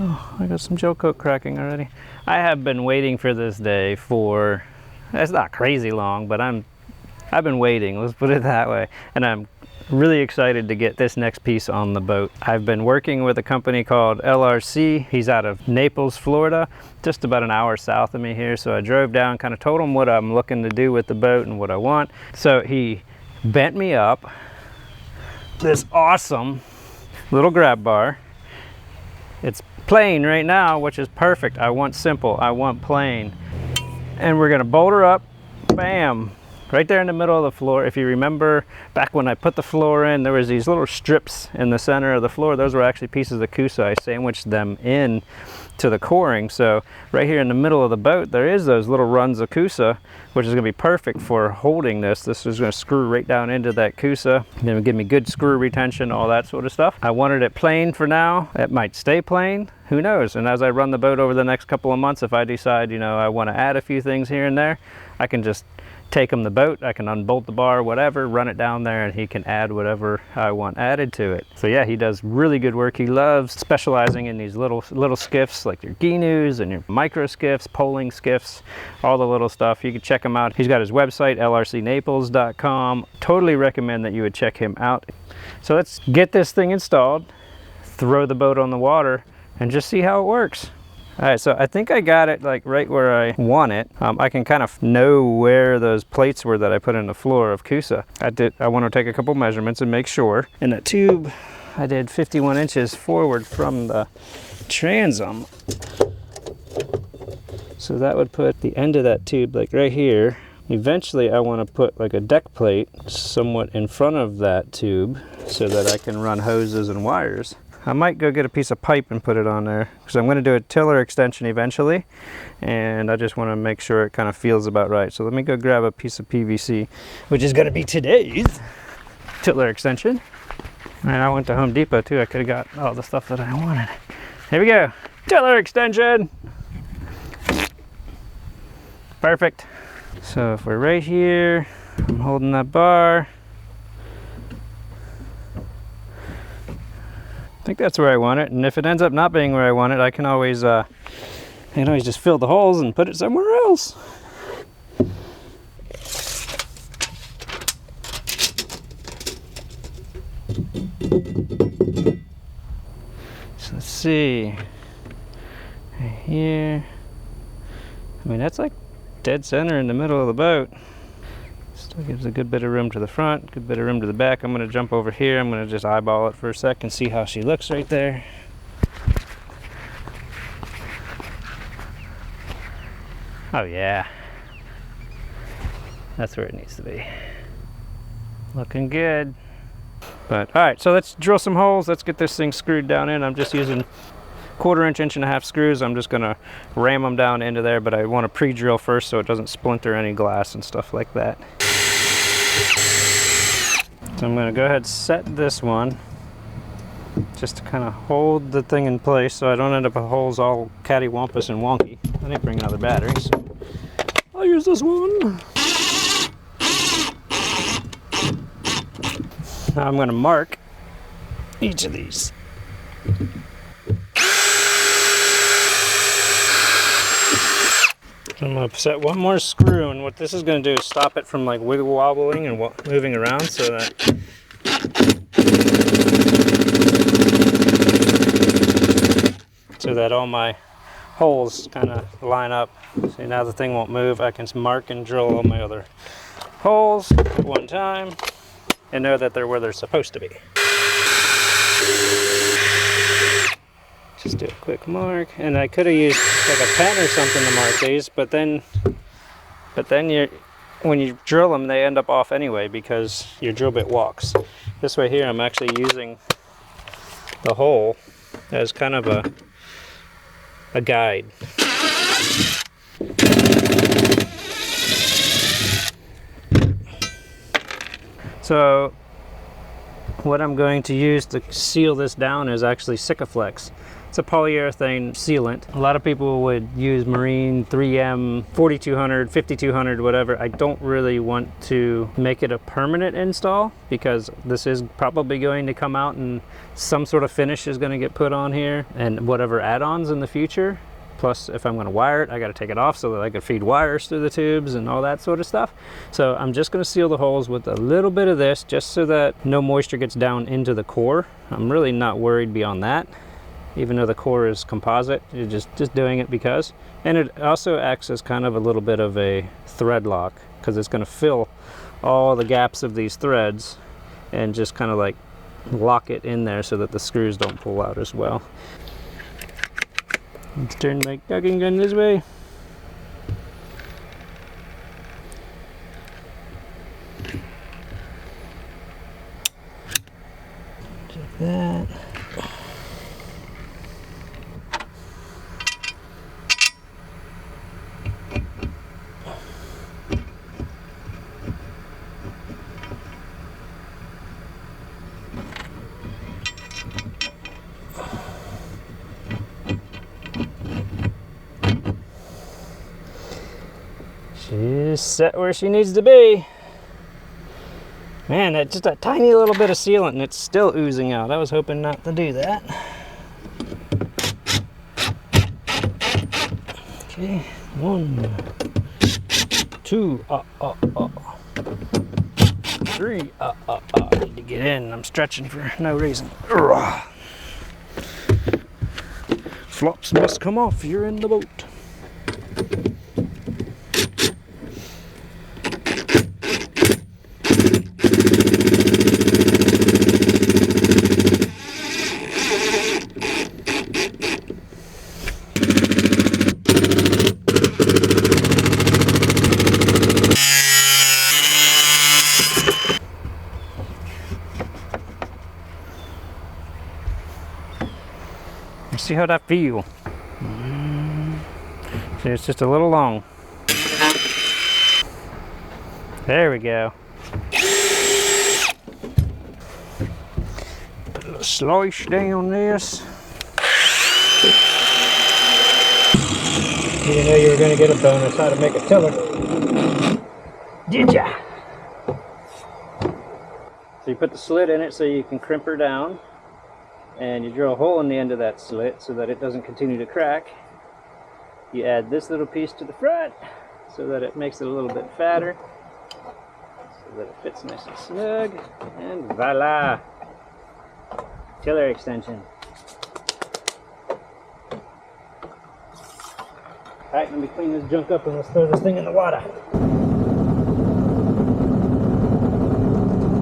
Oh, I got some gel coat cracking already. I have been waiting for this day for, it's not crazy long, but I've been waiting, let's put it that way. And I'm really excited to get this next piece on the boat. I've been working with a company called LRC. He's out of Naples, Florida, just about an hour south of me here. So I drove down, kind of told him what I'm looking to do with the boat and what I want. So he bent me up this awesome little grab bar. It's plain right now, which is perfect. I want simple, I want plain. And we're gonna bolt her up, bam, right there in the middle of the floor. If you remember back when I put the floor in, there was these little strips in the center of the floor. Those were actually pieces of Kusa. I sandwiched them in to the coring. So right here in the middle of the boat, there is those little runs of Kusa, which is gonna be perfect for holding this. This is gonna screw right down into that Kusa. It'll give me good screw retention, all that sort of stuff. I wanted it plain for now. It might stay plain, who knows? And as I run the boat over the next couple of months, if I decide, you know, I wanna add a few things here and there, I can just take him the boat, I can unbolt the bar, whatever, run it down there, and he can add whatever I want added to it. So yeah, he does really good work. He loves specializing in these little skiffs, like your Ginus and your micro skiffs, poling skiffs, all the little stuff. You can check him out. He's got his website, lrcnaples.com. Totally recommend that you would check him out. So let's get this thing installed, throw the boat on the water, and just see how it works. All right, so I think I got it like right where I want it. I can kind of know where those plates were that I put in the floor of Kusa. I want to take a couple measurements and make sure. In that tube, I did 51 inches forward from the transom. So that would put the end of that tube like right here. Eventually I want to put like a deck plate somewhat in front of that tube so that I can run hoses and wires. I might go get a piece of pipe and put it on there because I'm going to do a tiller extension eventually, and I just want to make sure it kind of feels about right. So let me go grab a piece of PVC, which is going to be today's tiller extension. And I went to Home Depot too. I could have got all the stuff that I wanted. Here we go. Tiller extension. Perfect. So if we're right here, I'm holding that bar. I think that's where I want it, and if it ends up not being where I want it, I can always just fill the holes and put it somewhere else. So let's see, right here. I mean, that's like dead center in the middle of the boat. Still gives a good bit of room to the front, good bit of room to the back. I'm going to jump over here. I'm going to just eyeball it for a sec and see how she looks right there. Oh yeah, that's where it needs to be. Looking good. But all right, so let's drill some holes. Let's get this thing screwed down in. I'm just using 1/4 inch, 1.5 inch screws. I'm just gonna ram them down into there, but I want to pre-drill first so it doesn't splinter any glass and stuff like that. So I'm gonna go ahead and set this one just to kind of hold the thing in place so I don't end up with holes all cattywampus and wonky. I didn't bring another battery, so I'll use this one. Now I'm gonna mark each of these. I'm going to set one more screw, and what this is going to do is stop it from like wiggle wobbling and moving around so that all my holes kind of line up. See, now the thing won't move. I can mark and drill all my other holes at one time and know that they're where they're supposed to be. Just do a quick mark, and I could have used like a pen or something to mark these, but then when you drill them, they end up off anyway because your drill bit walks. This way here, I'm actually using the hole as kind of a guide. So what I'm going to use to seal this down is actually Sikaflex. It's a polyurethane sealant. A lot of people would use Marine 3M 4200, 5200, whatever. I don't really want to make it a permanent install because this is probably going to come out and some sort of finish is going to get put on here and whatever add-ons in the future. Plus, if I'm going to wire it, I got to take it off so that I can feed wires through the tubes and all that sort of stuff. So I'm just going to seal the holes with a little bit of this just so that no moisture gets down into the core. I'm really not worried beyond that, even though the core is composite. You're just doing it because. And it also acts as kind of a little bit of a thread lock because it's going to fill all the gaps of these threads and just kind of like lock it in there so that the screws don't pull out as well. Let's turn my ducking gun this way. Check that. She's set where she needs to be. Man, that's just a tiny little bit of sealant and it's still oozing out. I was hoping not to do that. Okay, 1, 2, 3, I need to get in. I'm stretching for no reason. Flops must come off, you're in the boat. See how that feel. See, it's just a little long. There we go. Put a little slice down this. You didn't know you were going to get a bonus how to make a tiller. Did ya? So you put the slit in it so you can crimp her down. And you drill a hole in the end of that slit so that it doesn't continue to crack. You add this little piece to the front so that it makes it a little bit fatter, so that it fits nice and snug, and voila! Tiller extension. Alright, let me clean this junk up and let's throw this thing in the water.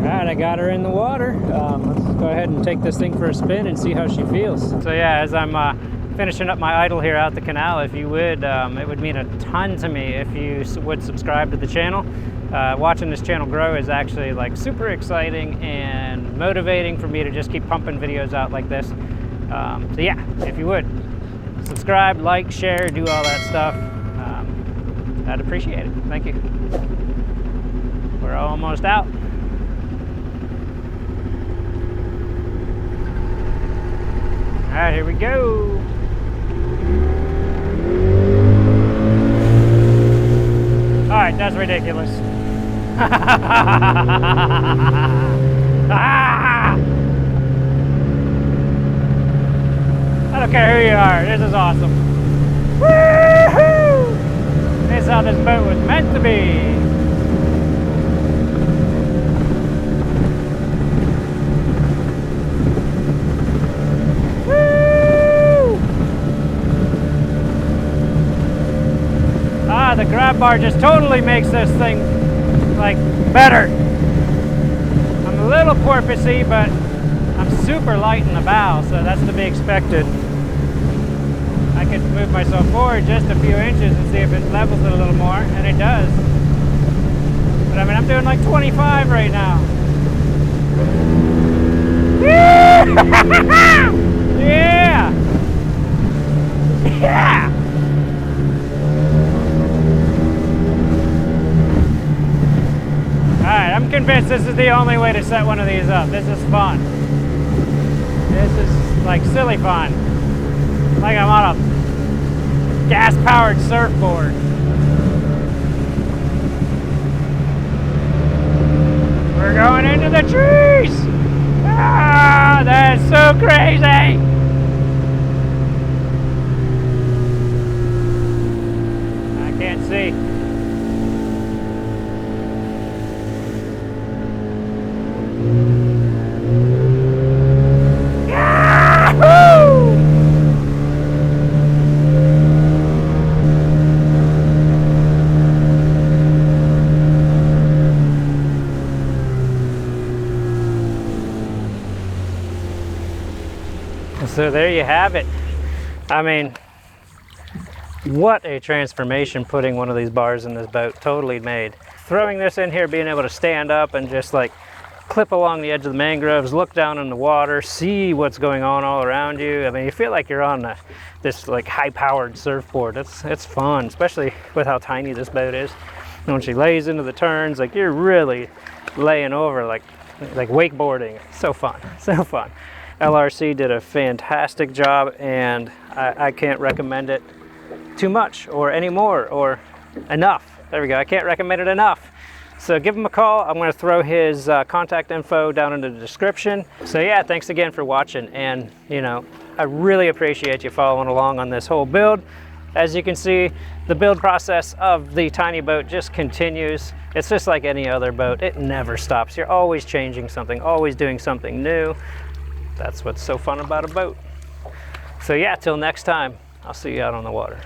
Alright, I got her in the water. Let's go ahead and take this thing for a spin and see how she feels. So yeah, as I'm finishing up my idle here out the canal, if you would, it would mean a ton to me if you would subscribe to the channel. Watching this channel grow is actually like super exciting and motivating for me to just keep pumping videos out like this. So yeah, if you would, subscribe, like, share, do all that stuff. I'd appreciate it. Thank you. We're almost out. All right, here we go. All right, that's ridiculous. Ah! I don't care who you are, this is awesome. Woo-hoo! This is how this boat was meant to be. The grab bar just totally makes this thing like better. I'm a little porpoisey, but I'm super light in the bow, so that's to be expected. I could move myself forward just a few inches and see if it levels it a little more, and it does. But I mean, I'm doing like 25 right now. Yeah! Yeah! Alright, I'm convinced this is the only way to set one of these up. This is fun. This is like silly fun. Like I'm on a gas-powered surfboard. We're going into the trees! Ah, that's so crazy! I can't see. Yahoo! So there you have it. I mean, what a transformation putting one of these bars in this boat. Totally made. Throwing this in here, being able to stand up and just like clip along the edge of the mangroves, look down in the water, see what's going on all around you. I mean, you feel like you're on this like high-powered surfboard. It's fun, especially with how tiny this boat is. And when she lays into the turns, like you're really laying over like wakeboarding. So fun, so fun. LRC did a fantastic job, and I can't recommend it too much or any more or enough. There we go. I can't recommend it enough. So give him a call. I'm going to throw his contact info down in the description. So yeah, thanks again for watching. And you know, I really appreciate you following along on this whole build. As you can see, the build process of the tiny boat just continues. It's just like any other boat. It never stops. You're always changing something, always doing something new. That's what's so fun about a boat. So yeah, till next time, I'll see you out on the water.